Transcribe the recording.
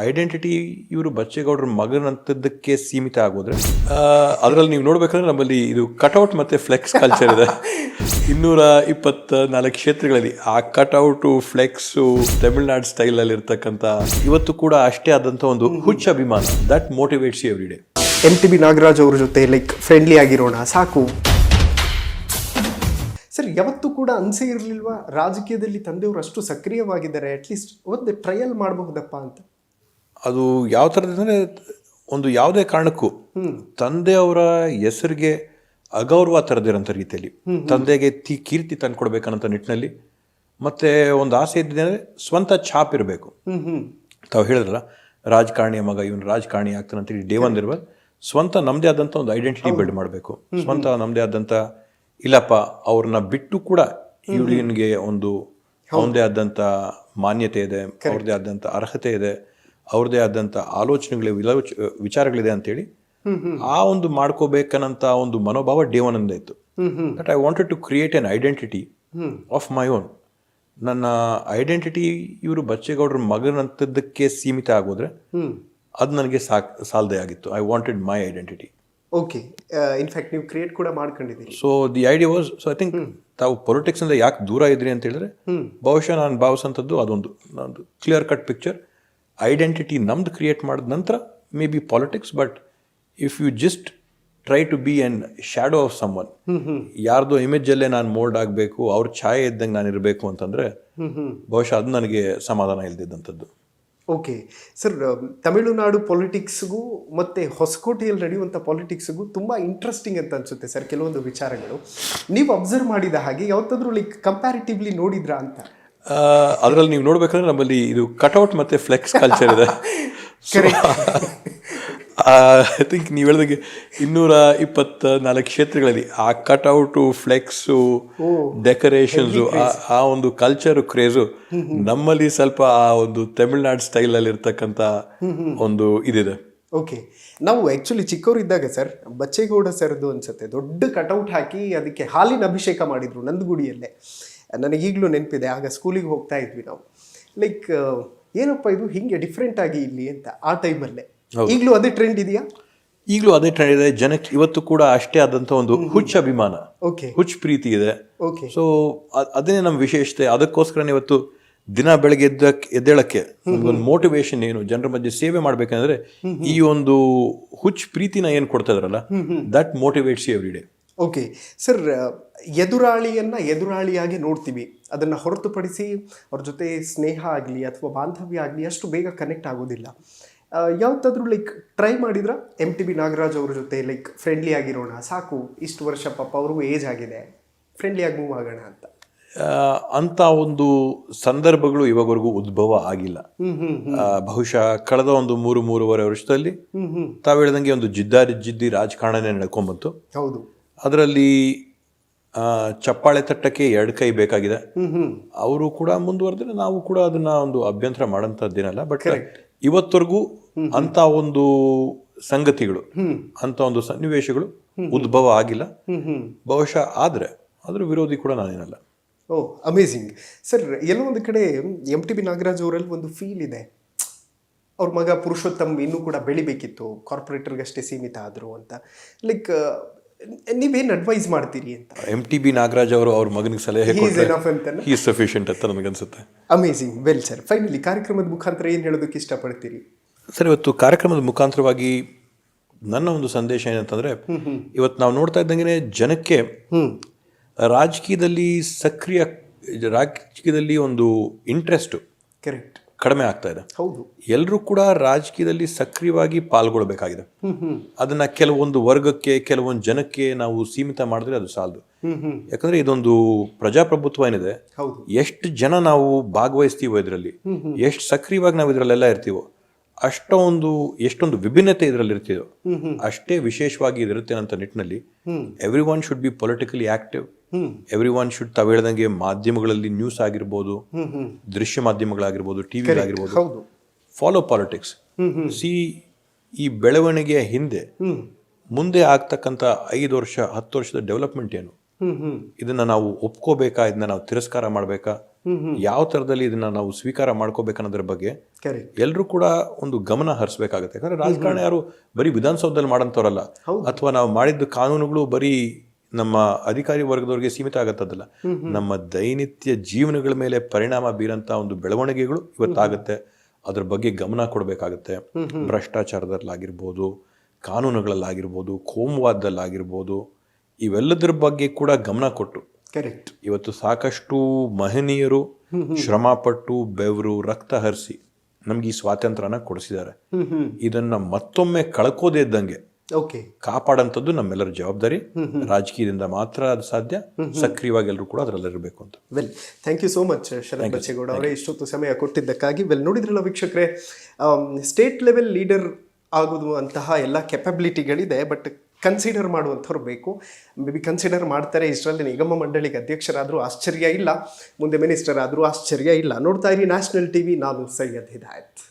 Identity ಇವರು ಬಚ್ಚೇಗೌಡರ ಮಗನಂತದ್ದಕ್ಕೆ ಸೀಮಿತ ಆಗೋದ್ರೆ ಅದರಲ್ಲಿ ನೀವು ನೋಡ್ಬೇಕಂದ್ರೆ ನಮ್ಮಲ್ಲಿ ಇದು ಕಟ್ಔಟ್ ಮತ್ತೆ ಫ್ಲೆಕ್ಸ್ ಕಲ್ಚರ್ ಇದೆ. 224 ಕ್ಷೇತ್ರಗಳಲ್ಲಿ ಆ ಕಟ್ಔಟು ಫ್ಲೆಕ್ಸು ತಮಿಳ್ನಾಡು ಸ್ಟೈಲಲ್ಲಿ ಇರ್ತಕ್ಕಂಥ ಇವತ್ತು ಕೂಡ ಅಷ್ಟೇ ಆದಂಥ ಒಂದು ಹುಚ್ಚ ಅಭಿಮಾನ that motivates you every day. MTB Nagaraj ಅವ್ರ ಜೊತೆ ಫ್ರೆಂಡ್ಲಿ ಆಗಿರೋಣ ಸಾಕು. ಸರ್, ಯಾವತ್ತೂ ಕೂಡ ಅನ್ಸೇ ಇರಲಿಲ್ವಾ ರಾಜಕೀಯದಲ್ಲಿ ತಂದೆಯವರು ಅಷ್ಟು ಸಕ್ರಿಯವಾಗಿದ್ದಾರೆ, ಅಟ್ಲೀಸ್ಟ್ ಒಂದು ಟ್ರಯಲ್ ಮಾಡಬಹುದಪ್ಪ ಅಂತ? ಅದು ಯಾವ ಥರದಂದರೆ ಒಂದು ಯಾವುದೇ ಕಾರಣಕ್ಕೂ ತಂದೆಯವರ ಹೆಸರಿಗೆ ಅಗೌರವ ತರದಿರೋಂಥ ರೀತಿಯಲ್ಲಿ ತಂದೆಗೆ ಕೀರ್ತಿ ತಂದುಕೊಡ್ಬೇಕನ್ನೋ ನಿಟ್ಟಿನಲ್ಲಿ ಮತ್ತೆ ಒಂದು ಆಸೆ ಇದ್ದಿದೆ ಅಂದರೆ ಸ್ವಂತ ಛಾಪ್ ಇರಬೇಕು. ತಾವು ಹೇಳಿದ್ರಲ್ಲ ರಾಜಕಾರಣಿಯ ಮಗ ಇವನು ರಾಜಕಾರಣಿ ಆಗ್ತಾನೆ ಅಂತೇಳಿ ಡೇ ಒನ್ ಇರುವ ಸ್ವಂತ ನಮ್ಮದೇ ಆದಂಥ ಒಂದು ಐಡೆಂಟಿಟಿ ಬಿಲ್ಡ್ ಮಾಡಬೇಕು. ಸ್ವಂತ ನಮ್ಮದೇ ಆದಂಥ ಇಲ್ಲಪ್ಪ ಅವ್ರನ್ನ ಬಿಟ್ಟು ಕೂಡ ಇವಳಿಗೆ ಒಂದು ಅವನದೇ ಆದಂಥ ಮಾನ್ಯತೆ ಇದೆ, ಅವ್ರದ್ದೇ ಆದಂಥ ಅರ್ಹತೆ ಇದೆ, ಅವ್ರದ್ದೇ ಆದಂಥ ಆಲೋಚನೆಗಳಿವೆ, ವಿಚಾರಗಳಿದೆ ಅಂತೇಳಿ ಆ ಒಂದು ಮಾಡ್ಕೋಬೇಕನ್ನಂತ ಒಂದು ಮನೋಭಾವ ಡೇ ಒನ್ ಅಂದ ಇತ್ತು. But I wanted to create an identity of my own. ನನ್ನ ಐಡೆಂಟಿಟಿ ಇವರು ಬಚ್ಚೇಗೌಡರ ಮಗನಂತದ್ದಕ್ಕೆ ಸೀಮಿತ ಆಗೋದ್ರೆ ಅದು ನನಗೆ ಸಾಲದೇ ಆಗಿತ್ತು. I wanted my identity. Okay, in fact ನೀವು ಕ್ರಿಯೇಟ್ ಕೂಡ ಮಾಡ್ಕೊಂಡಿದ್ದೀರಿ. So the idea was, so I think ತಾವು ಪೊಲಿಟಿಕ್ಸ್ ಇಂದ ಯಾಕೆ ದೂರ ಇದ್ರಿ ಅಂತ ಹೇಳಿದ್ರೆ ಬಹುಶಃ ನಾನು ಭಾವಿಸೋಂಥದ್ದು ಅದೊಂದು ನಂದು ಕ್ಲಿಯರ್ ಕಟ್ ಪಿಕ್ಚರ್. ಐಡೆಂಟಿಟಿ ನಮ್ದು ಕ್ರಿಯೇಟ್ ಮಾಡಿದ ನಂತರ maybe politics. But if you just try to be an shadow of someone, ಯಾರ್ದೋ ಇಮೇಜಲ್ಲೇ ನಾನು ಮೋಲ್ಡ್ ಆಗಬೇಕು, ಅವ್ರ ಛಾಯೆ ಇದ್ದಂಗೆ ನಾನು ಇರಬೇಕು ಅಂತಂದರೆ ಬಹುಶಃ ಅದು ನನಗೆ ಸಮಾಧಾನ ಇಲ್ದಿದ್ದಂಥದ್ದು. ಓಕೆ ಸರ್, ತಮಿಳುನಾಡು ಪೊಲಿಟಿಕ್ಸ್ಗೂ ಮತ್ತು ಹೊಸಕೋಟೆಯಲ್ಲಿ ನಡೆಯುವಂಥ ಪಾಲಿಟಿಕ್ಸ್ಗೂ ತುಂಬ ಇಂಟ್ರೆಸ್ಟಿಂಗ್ ಅಂತ ಅನಿಸುತ್ತೆ ಸರ್ ಕೆಲವೊಂದು ವಿಚಾರಗಳು. ನೀವು ಅಬ್ಸರ್ವ್ ಮಾಡಿದ ಹಾಗೆ ಯಾವತ್ತಾದ್ರೂ ಕಂಪ್ಯಾರಿಟಿವ್ಲಿ ನೋಡಿದ್ರಾ ಅಂತ? ಅದರಲ್ಲಿ ನೀವು ನೋಡ್ಬೇಕಂದ್ರೆ ನಮ್ಮಲ್ಲಿ ಇದು ಕಟ್ಔಟ್ ಮತ್ತು ಫ್ಲೆಕ್ಸ್ ಕಲ್ಚರ್ ಇದೆ. ಐ ಥಿಂಕ್ ನೀವು ಹೇಳಿದಾಗೆ 224 ಕ್ಷೇತ್ರಗಳಲ್ಲಿ ಆ ಕಟ್ಔಟು ಫ್ಲೆಕ್ಸು ಡೆಕೋರೇಷನ್ಸು ಆ ಒಂದು ಕಲ್ಚರು ಕ್ರೇಜು ನಮ್ಮಲ್ಲಿ ಸ್ವಲ್ಪ ಆ ಒಂದು ತಮಿಳ್ನಾಡು ಸ್ಟೈಲಲ್ಲಿ ಇರ್ತಕ್ಕಂಥ ಒಂದು ಇದಿದೆ. ಓಕೆ, ನಾವು ಆ್ಯಕ್ಚುಲಿ ಚಿಕ್ಕವರಿದ್ದಾಗ ಸರ್ ಬಚ್ಚೇಗೌಡ ಸರ್ದು ಅನ್ಸುತ್ತೆ ದೊಡ್ಡ ಕಟೌಟ್ ಹಾಕಿ ಅದಕ್ಕೆ ಹಾಲಿನ ಅಭಿಷೇಕ ಮಾಡಿದ್ರು ನಂದಗುಡಿಯಲ್ಲೇ. ನನಗೀಗಲೂ ನೆನಪಿದೆ, ಆಗ ಸ್ಕೂಲಿಗೆ ಹೋಗ್ತಾ ಇದ್ವಿ ನಾವು. ಲೈಕ್ ಏನಪ್ಪ ಇದು ಹಿಂಗೆ ಡಿಫ್ರೆಂಟ್ ಆಗಿ ಇಲ್ಲಿ ಅಂತ ಆ ಟೈಮಲ್ಲೇ. ಈಗಲೂ ಅದೇ ಟ್ರೆಂಡ್ ಇದೆಯಾ? ಈಗಲೂ ಅದೇ ಟ್ರೆಂಡ್ ಇದೆ. ಜನಕ್ಕೆ ಇವತ್ತು ಕೂಡ ಅಷ್ಟೇ ಆದಂಥ ಒಂದು ಹುಚ್ಚ ಅಭಿಮಾನ, ಹುಚ್ಚ ಪ್ರೀತಿ ಇದೆ. ಸೊ ಅದೇ ನಮ್ಮ ವಿಶೇಷತೆ. ಅದಕ್ಕೋಸ್ಕರ ಇವತ್ತು ದಿನ ಬೆಳಗ್ಗೆ ಎದ್ದೇಳಕ್ಕೆ ಒಂದು ಮೋಟಿವೇಶನ್ ಏನು, ಜನರ ಮಧ್ಯೆ ಸೇವೆ ಮಾಡ್ಬೇಕಂದ್ರೆ ಈ ಒಂದು ಹುಚ್ಚ ಪ್ರೀತಿನ ಏನು ಕೊಡ್ತಾ ಇದ್ರಲ್ಲ, that motivates you every day. Okay sir, ಎದುರಾಳಿಯನ್ನು ಎದುರಾಳಿಯಾಗಿ ನೋಡ್ತೀವಿ, ಅದನ್ನು ಹೊರತುಪಡಿಸಿ ಅವ್ರ ಜೊತೆ ಸ್ನೇಹ ಆಗಲಿ ಅಥವಾ ಬಾಂಧವ್ಯ ಆಗಲಿ ಅಷ್ಟು ಬೇಗ ಕನೆಕ್ಟ್ ಆಗೋದಿಲ್ಲ. ಯಾವತ್ತಾದ್ರೂ ಟ್ರೈ ಮಾಡಿದ್ರ MTB ನಾಗರಾಜ್ ಅವ್ರ ಜೊತೆ ಫ್ರೆಂಡ್ಲಿ ಆಗಿರೋಣ ಸಾಕು, ಇಷ್ಟು ವರ್ಷ ಪಾಪ ಅವ್ರಿಗೂ ಏಜ್ ಆಗಿದೆ, ಫ್ರೆಂಡ್ಲಿ ಆಗಿ ಮೂವ್ ಆಗೋಣ ಅಂತ ಒಂದು ಸಂದರ್ಭಗಳು ಇವಾಗವರೆಗೂ ಉದ್ಭವ ಆಗಿಲ್ಲ. ಬಹುಶಃ ಕಳೆದ ಒಂದು 3-3.5 ವರ್ಷದಲ್ಲಿ ತಾವು ಹೇಳ್ದಂಗೆ ಒಂದು ಜಿದ್ದಿ ರಾಜಕಾರಣನೇ ನಡ್ಕೊಂಡ್ಬಂತು. ಹೌದು, ಅದರಲ್ಲಿ ಚಪ್ಪಾಳೆ ತಟ್ಟಕ್ಕೆ 2 ಕೈ ಬೇಕಾಗಿದೆ. ಅವರು ಕೂಡ ಮುಂದುವರೆದ್ರೆ ನಾವು ಕೂಡ ಅದನ್ನ ಒಂದು ಅಭ್ಯಂತರ ಮಾಡೋಂಥದ್ದೇನಲ್ಲ. ಬಟ್ ಇವತ್ತವರೆಗೂ ಅಂತ ಒಂದು ಸಂಗತಿಗಳು, ಅಂತ ಒಂದು ಸನ್ನಿವೇಶಗಳು ಉದ್ಭವ ಆಗಿಲ್ಲ. ಬಹುಶಃ ಅದ್ರ ವಿರೋಧಿ ಕೂಡ ನಾನೇನಲ್ಲ. ಓ, ಅಮೇಝಿಂಗ್ ಸರ್. ಎಲ್ಲೋ ಒಂದು ಕಡೆ MTB ನಾಗರಾಜ್ ಅವರಲ್ಲಿ ಒಂದು ಫೀಲ್ ಇದೆ, ಅವ್ರ ಮಗ ಪುರುಷೋತ್ತಮ್ ಇನ್ನೂ ಕೂಡ ಬೆಳಿಬೇಕಿತ್ತು, ಕಾರ್ಪೊರೇಟರ್ಗಷ್ಟೇ ಸೀಮಿತ ಆದರು ಅಂತ. ನೀವೇನು ಅಡ್ವೈಸ್ ಮಾಡ್ತೀರಿ ಅಂತ? MTB ನಾಗರಾಜ್ ಅವರು ಅವ್ರ ಮಗನಿಗೆ ಸಲಹೆ ಕೊಟ್ಟರೆ ಸಫಿಷಿಯಂಟ್ ಅಂತ ನನಗನ್ಸುತ್ತೆ. ಅಮೇಝಿಂಗ್. ವೆಲ್ ಸರ್, ಫೈನಲಿ ಕಾರ್ಯಕ್ರಮದ ಮುಖಾಂತರ ಏನು ಹೇಳೋದಕ್ಕೆ ಇಷ್ಟಪಡ್ತೀರಿ ಸರ್? ಇವತ್ತು ಕಾರ್ಯಕ್ರಮದ ಮುಖಾಂತರವಾಗಿ ನನ್ನ ಒಂದು ಸಂದೇಶ ಏನಂತಂದರೆ, ಇವತ್ತು ನಾವು ನೋಡ್ತಾ ಇದ್ದಂಗೆ ಜನಕ್ಕೆ ರಾಜಕೀಯದಲ್ಲಿ ರಾಜಕೀಯದಲ್ಲಿ ಒಂದು ಇಂಟ್ರೆಸ್ಟು ಕರೆಕ್ಟ್ ಕಡಿಮೆ ಆಗ್ತಾ ಇದೆ. ಹೌದು, ಎಲ್ಲರೂ ಕೂಡ ರಾಜಕೀಯದಲ್ಲಿ ಸಕ್ರಿಯವಾಗಿ ಪಾಲ್ಗೊಳ್ಬೇಕಾಗಿದೆ. ಅದನ್ನ ಕೆಲವೊಂದು ವರ್ಗಕ್ಕೆ, ಕೆಲವೊಂದು ಜನಕ್ಕೆ ನಾವು ಸೀಮಿತ ಮಾಡಿದ್ರೆ ಅದು ಸಾಲದು. ಯಾಕಂದ್ರೆ ಇದೊಂದು ಪ್ರಜಾಪ್ರಭುತ್ವ ಏನಿದೆ, ಎಷ್ಟು ಜನ ನಾವು ಭಾಗವಹಿಸ್ತೀವೋ ಇದರಲ್ಲಿ, ಎಷ್ಟು ಸಕ್ರಿಯವಾಗಿ ನಾವು ಇದರಲ್ಲೆಲ್ಲ ಇರ್ತೀವೋ, ಎಷ್ಟೊಂದು ವಿಭಿನ್ನತೆ ಇದರಲ್ಲಿ ಇರ್ತೀವೋ ಅಷ್ಟೇ ವಿಶೇಷವಾಗಿ ಇದಿರುತ್ತೆ ಅಂತ ನಿಟ್ಟಿನಲ್ಲಿ every one should be politically active. Every one should, ತಾವು ಹೇಳ್ದಂಗೆ ಮಾಧ್ಯಮಗಳಲ್ಲಿ ನ್ಯೂಸ್ ಆಗಿರ್ಬೋದು, ದೃಶ್ಯ ಮಾಧ್ಯಮಗಳಾಗಿರ್ಬೋದು, ಟಿವಿ ಆಗಿರ್ಬೋದು, ಫಾಲೋ ಪಾಲಿಟಿಕ್ಸ್. ಸಿ, ಈ ಬೆಳವಣಿಗೆಯ ಹಿಂದೆ ಮುಂದೆ ಆಗ್ತಕ್ಕಂಥ 5 ವರ್ಷ 10 ವರ್ಷದ ಡೆವಲಪ್ಮೆಂಟ್ ಏನು, ಇದನ್ನ ನಾವು ಒಪ್ಕೋಬೇಕಾ, ಇದನ್ನ ನಾವು ತಿರಸ್ಕಾರ ಮಾಡಬೇಕಾ, ಯಾವ ಥರದಲ್ಲಿ ಇದನ್ನ ನಾವು ಸ್ವೀಕಾರ ಮಾಡ್ಕೋಬೇಕನ್ನೋದ್ರ ಬಗ್ಗೆ ಕರೆಕ್ಟ್. ಎಲ್ಲರೂ ಕೂಡ ಒಂದು ಗಮನ ಹರಿಸ್ಬೇಕಾಗುತ್ತೆ. ಯಾಕಂದ್ರೆ ರಾಜಕಾರಣ ಯಾರು ಬರೀ ವಿಧಾನಸೌಧದಲ್ಲಿ ಮಾಡೋಂಥವ್ರಲ್ಲ, ಅಥವಾ ನಾವು ಮಾಡಿದ ಕಾನೂನುಗಳು ಬರೀ ನಮ್ಮ ಅಧಿಕಾರಿ ವರ್ಗದವ್ರಿಗೆ ಸೀಮಿತ ಆಗತ್ತದಲ್ಲ, ನಮ್ಮ ದೈನಿತ್ಯ ಜೀವನಗಳ ಮೇಲೆ ಪರಿಣಾಮ ಬೀರಂತ ಒಂದು ಬೆಳವಣಿಗೆಗಳು ಇವತ್ತಾಗುತ್ತೆ. ಅದ್ರ ಬಗ್ಗೆ ಗಮನ ಕೊಡಬೇಕಾಗುತ್ತೆ. ಭ್ರಷ್ಟಾಚಾರದಲ್ಲಾಗಿರ್ಬೋದು, ಕಾನೂನುಗಳಲ್ಲಾಗಿರ್ಬೋದು, ಕೋಮುವಾದದಲ್ಲಾಗಿರ್ಬೋದು, ಇವೆಲ್ಲದರ ಬಗ್ಗೆ ಕೂಡ ಗಮನ ಕೊಟ್ಟು ಕರೆಕ್ಟ್. ಇವತ್ತು ಸಾಕಷ್ಟು ಮಹನೀಯರು ಶ್ರಮಪಟ್ಟು ಬೆವರು ರಕ್ತ ಹರಿಸಿ ನಮ್ಗೆ ಈ ಸ್ವಾತಂತ್ರ್ಯನ ಕೊಡಿಸಿದ್ದಾರೆ. ಇದನ್ನ ಮತ್ತೊಮ್ಮೆ ಕಳ್ಕೋದೇ ಇದ್ದಂಗೆ ಓಕೆ, ಕಾಪಾಡಂಥದ್ದು ನಮ್ಮೆಲ್ಲರ ಜವಾಬ್ದಾರಿ. ರಾಜಕೀಯದಿಂದ ಮಾತ್ರ ಅದು ಸಾಧ್ಯ. ಸಕ್ರಿಯವಾಗಿ ಎಲ್ಲರೂ ಕೂಡ ಅದರಲ್ಲಿರಬೇಕು ಅಂತ. Well, thank you so much Sharath Bachegowda ಅವರೇ, ಇಷ್ಟೊತ್ತು ಸಮಯ ಕೊಟ್ಟಿದ್ದಕ್ಕಾಗಿ. ವೆಲ್, ನೋಡಿದ್ರಲ್ಲ ವೀಕ್ಷಕರೇ, ಸ್ಟೇಟ್ ಲೆವೆಲ್ ಲೀಡರ್ ಆಗೋದು ಅಂತಹ ಎಲ್ಲ ಕೆಪಬಿಲಿಟಿಗಳಿದೆ, ಬಟ್ ಕನ್ಸಿಡರ್ ಮಾಡುವಂಥವ್ರು ಬೇಕು. ಮೇ ಬಿ ಕನ್ಸಿಡರ್ ಮಾಡ್ತಾರೆ. ಇಷ್ಟರಲ್ಲಿ ನಿಗಮ ಮಂಡಳಿಗೆ ಅಧ್ಯಕ್ಷರಾದರೂ ಆಶ್ಚರ್ಯ ಇಲ್ಲ, ಮುಂದೆ ಮಿನಿಸ್ಟರ್ ಆದರೂ ಆಶ್ಚರ್ಯ ಇಲ್ಲ. ನೋಡ್ತಾ ಇರಿ ನ್ಯಾಷನಲ್ ಟಿವಿ. ನಾನು ಸೈಯದ್ ಹಿದಾಯತ್.